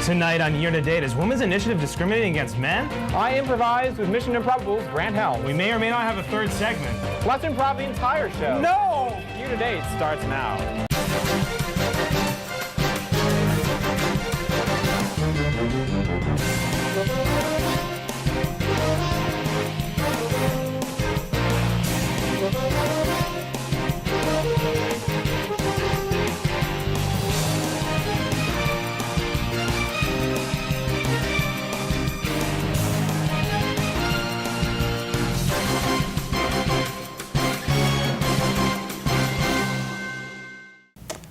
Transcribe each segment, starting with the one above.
Tonight on Year to Date, is Women's Initiative discriminating against men? I improvise with Mission Improbable's Grant Helms. We may or may not have a third segment. Let's improv the entire show. No! Year to Date starts now.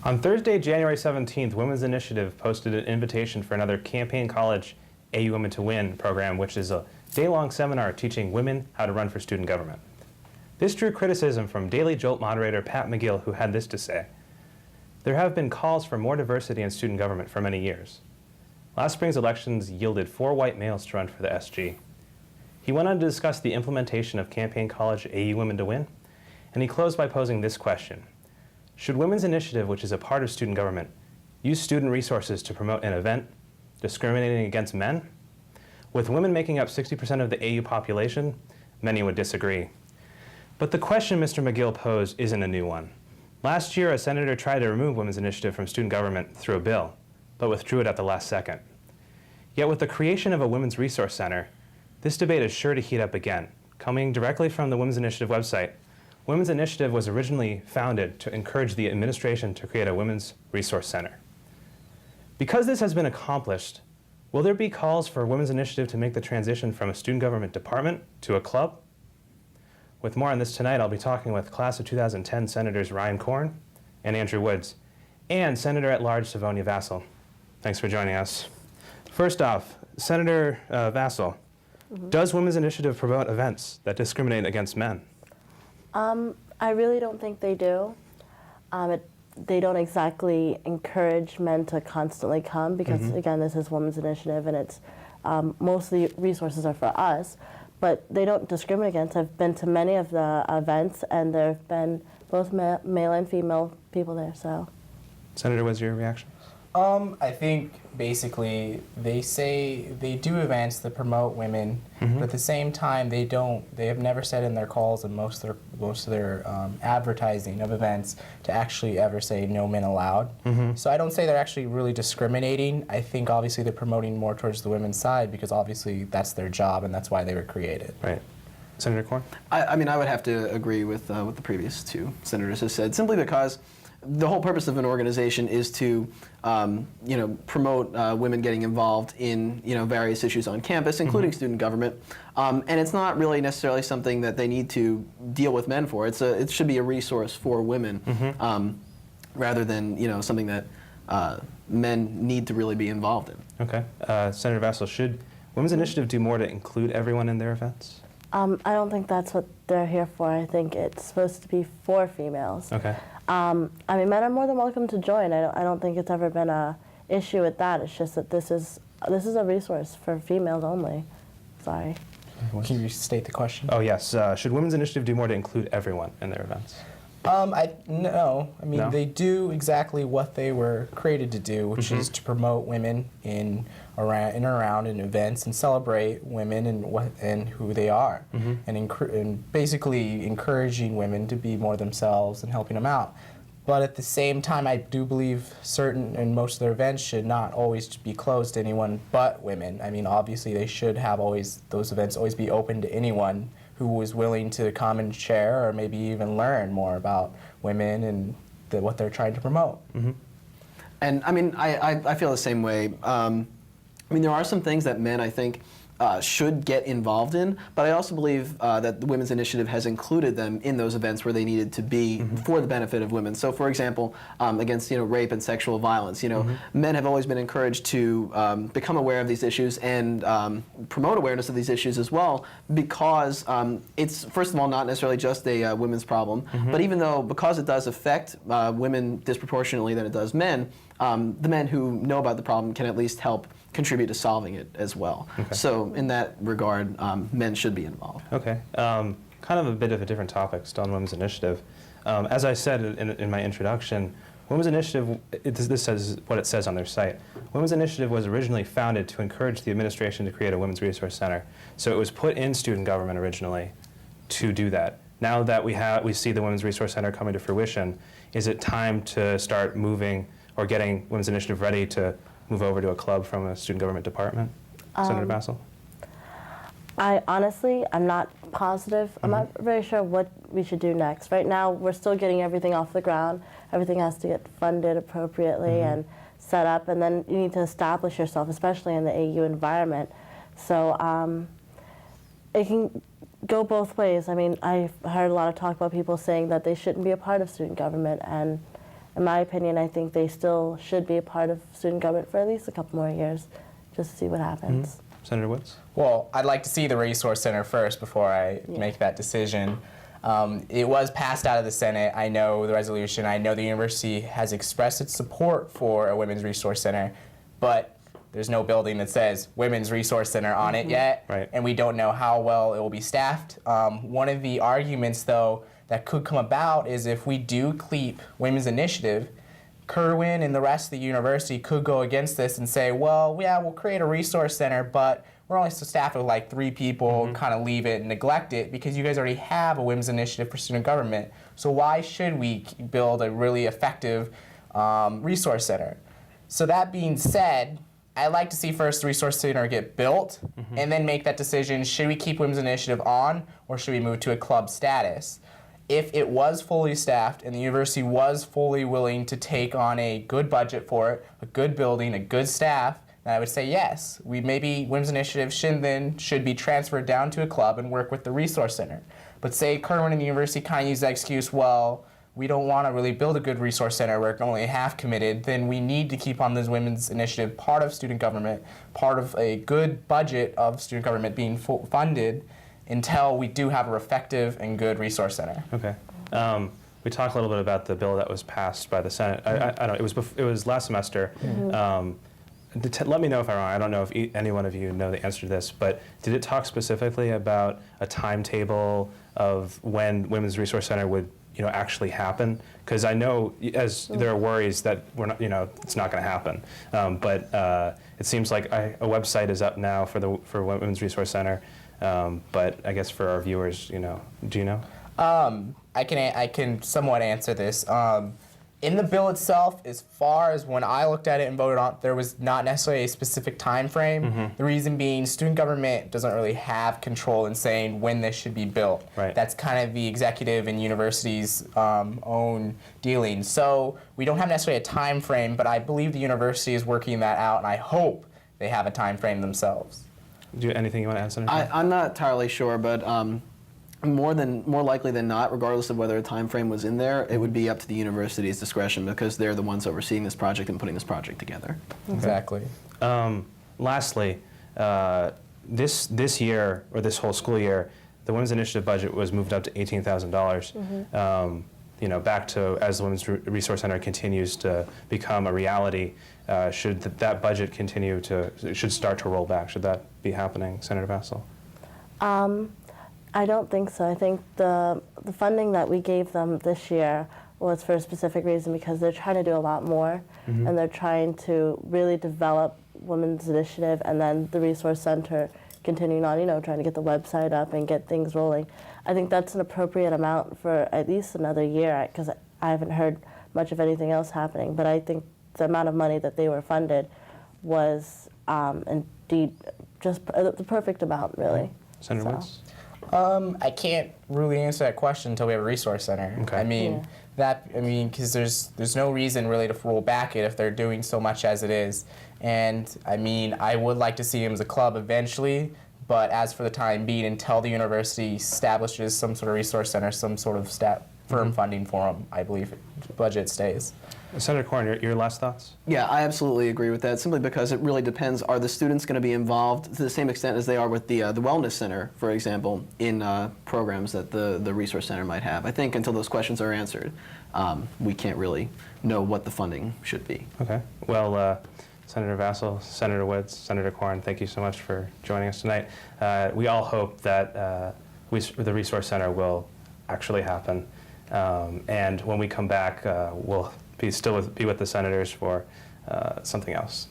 On Thursday, January 17th, Women's Initiative posted an invitation for another Campaign College AU Women to Win program, which is a day-long seminar teaching women how to run for student government. This drew criticism from Daily Jolt moderator Pat McGill, who had this to say: "There have been calls for more diversity in student government for many years. Last spring's elections yielded 4 white males to run for the SG." He went on to discuss the implementation of Campaign College AU Women to Win, and he closed by posing this question: should Women's Initiative, which is a part of student government, use student resources to promote an event discriminating against men? With women making up 60% of the AU population, many would disagree. But the question Mr. McGill posed isn't a new one. Last year, a senator tried to remove Women's Initiative from student government through a bill, but withdrew it at the last second. Yet with the creation of a Women's Resource Center, this debate is sure to heat up again. Coming directly from the Women's Initiative website, Women's Initiative was originally founded to encourage the administration to create a Women's Resource Center. Because this has been accomplished, will there be calls for Women's Initiative to make the transition from a student government department to a club? With more on this tonight, I'll be talking with Class of 2010 Senators Korn and Andrew Woods, and Senator-at-Large Senators Vassel. Thanks for joining us. First off, Senator Vassel, does Women's Initiative promote events that discriminate against men? I really don't think they do. They don't exactly encourage men to constantly come because, again, this is Women's Initiative and it's most of the resources are for us, but they don't discriminate against. I've been to many of the events and there have been both male and female people there, so. Senator, what's your reaction? I think basically they say they do events that promote women, but at the same time they have never said in their calls and most of their advertising of events to actually ever say no men allowed. So I don't say they're actually really discriminating. I think obviously they're promoting more towards the women's side because obviously that's their job and that's why they were created. Right. Senator Korn? I mean, I would have to agree with what the previous two senators have said, simply because the whole purpose of an organization is to, promote women getting involved in, various issues on campus, including student government. And it's not really necessarily something that they need to deal with men for. It should be a resource for women, rather than, something that men need to really be involved in. Okay. Senator Vassel, should Women's Initiative do more to include everyone in their events? I don't think that's what they're here for. I think it's supposed to be for females. Okay. I mean, men are more than welcome to join. I don't think it's ever been a issue with that. It's just that this is a resource for females only. Sorry. Can you state the question? Oh, yes. Should Women's Initiative do more to include everyone in their events? No. I mean, No? they do exactly what they were created to do, which is to promote women in and around in events and celebrate women and who they are, and basically encouraging women to be more themselves and helping them out. But at the same time, I do believe certain and most of their events should not always be closed to anyone but women. I mean, obviously, they should have those events always be open to anyone who is willing to come and share or maybe even learn more about women and what they're trying to promote. And I mean, I feel the same way. I mean, there are some things that men, I think, should get involved in, but I also believe that the Women's Initiative has included them in those events where they needed to be for the benefit of women. So, for example, against rape and sexual violence, men have always been encouraged to become aware of these issues and promote awareness of these issues as well, because it's, first of all, not necessarily just a women's problem, but even though, because it does affect women disproportionately than it does men, the men who know about the problem can at least help contribute to solving it as well. Okay. So in that regard, men should be involved. Okay. Kind of a bit of a different topic, still on Women's Initiative. As I said in my introduction, Women's Initiative, this says what it says on their site. Women's Initiative was originally founded to encourage the administration to create a Women's Resource Center. So it was put in student government originally to do that. Now that we see the Women's Resource Center coming to fruition, is it time to start moving or getting Women's Initiative ready to move over to a club from a student government department? Senator Vassel? I'm not positive. I'm not very sure what we should do next. Right now, we're still getting everything off the ground. Everything has to get funded appropriately and set up, and then you need to establish yourself, especially in the AU environment. So it can go both ways. I mean, I've heard a lot of talk about people saying that they shouldn't be a part of student government, and in my opinion, I think they still should be a part of student government for at least a couple more years, just to see what happens. Senator Woods? Well, I'd like to see the Resource Center first before I make that decision. It was passed out of the Senate. I know the resolution. I know the university has expressed its support for a Women's Resource Center, but there's no building that says Women's Resource Center on it yet, and we don't know how well it will be staffed. One of the arguments, though, that could come about is if we do keep Women's Initiative, Kerwin and the rest of the university could go against this and say, well, yeah, we'll create a resource center, but we're only staffed with like 3 people, kind of leave it and neglect it because you guys already have a Women's Initiative for student government. So why should we build a really effective resource center? So that being said, I'd like to see first the resource center get built and then make that decision, should we keep Women's Initiative on or should we move to a club status? If it was fully staffed and the university was fully willing to take on a good budget for it, a good building, a good staff, then I would say yes. Maybe Women's Initiative should be transferred down to a club and work with the resource center. But say Kerwin and the university kind of use that excuse, well, we don't want to really build a good resource center, we're only half committed, then we need to keep on this Women's Initiative part of student government, part of a good budget of student government being funded, until we do have an effective and good resource center. Okay. We talked a little bit about the bill that was passed by the Senate. I don't. It was last semester. Let me know if I'm wrong. I don't know if any one of you know the answer to this, but did it talk specifically about a timetable of when Women's Resource Center would actually happen? Because I know there are worries that we're not, it's not going to happen. But it seems like a website is up now for Women's Resource Center. But I guess for our viewers, do you know? I can somewhat answer this. In the bill itself, as far as when I looked at it and voted on it, there was not necessarily a specific time frame. The reason being, student government doesn't really have control in saying when this should be built. Right. That's kind of the executive and university's own dealing. So we don't have necessarily a time frame, but I believe the university is working that out, and I hope they have a time frame themselves. Anything you want to add, Senator? I'm not entirely sure, but more likely than not, regardless of whether a time frame was in there, it would be up to the university's discretion because they're the ones overseeing this project and putting this project together. Exactly. Lastly, this year, or this whole school year, the Women's Initiative budget was moved up to $18,000. Back to as the Women's Resource Center continues to become a reality, should that budget should start to roll back? Should that be happening, Senator Vassel? I don't think so. I think the funding that we gave them this year was for a specific reason because they're trying to do a lot more and they're trying to really develop Women's Initiative and then the Resource Center continuing on, trying to get the website up and get things rolling. I think that's an appropriate amount for at least another year because I haven't heard much of anything else happening. But I think the amount of money that they were funded was indeed just the perfect amount, really. Senator Woods? I can't really answer that question until we have a resource center. Okay. Because there's no reason really to roll back it if they're doing so much as it is. And I would like to see them as a club eventually, but as for the time being, until the university establishes some sort of resource center, some sort of firm funding for them, I believe the budget stays. Senator Korn, your last thoughts? Yeah, I absolutely agree with that, simply because it really depends. Are the students going to be involved to the same extent as they are with the Wellness Center, for example, in programs that the Resource Center might have? I think until those questions are answered, we can't really know what the funding should be. Okay. Well, Senator Vassel, Senator Woods, Senator Korn, thank you so much for joining us tonight. We all hope that the Resource Center will actually happen. And when we come back, we'll be with the Senators for something else.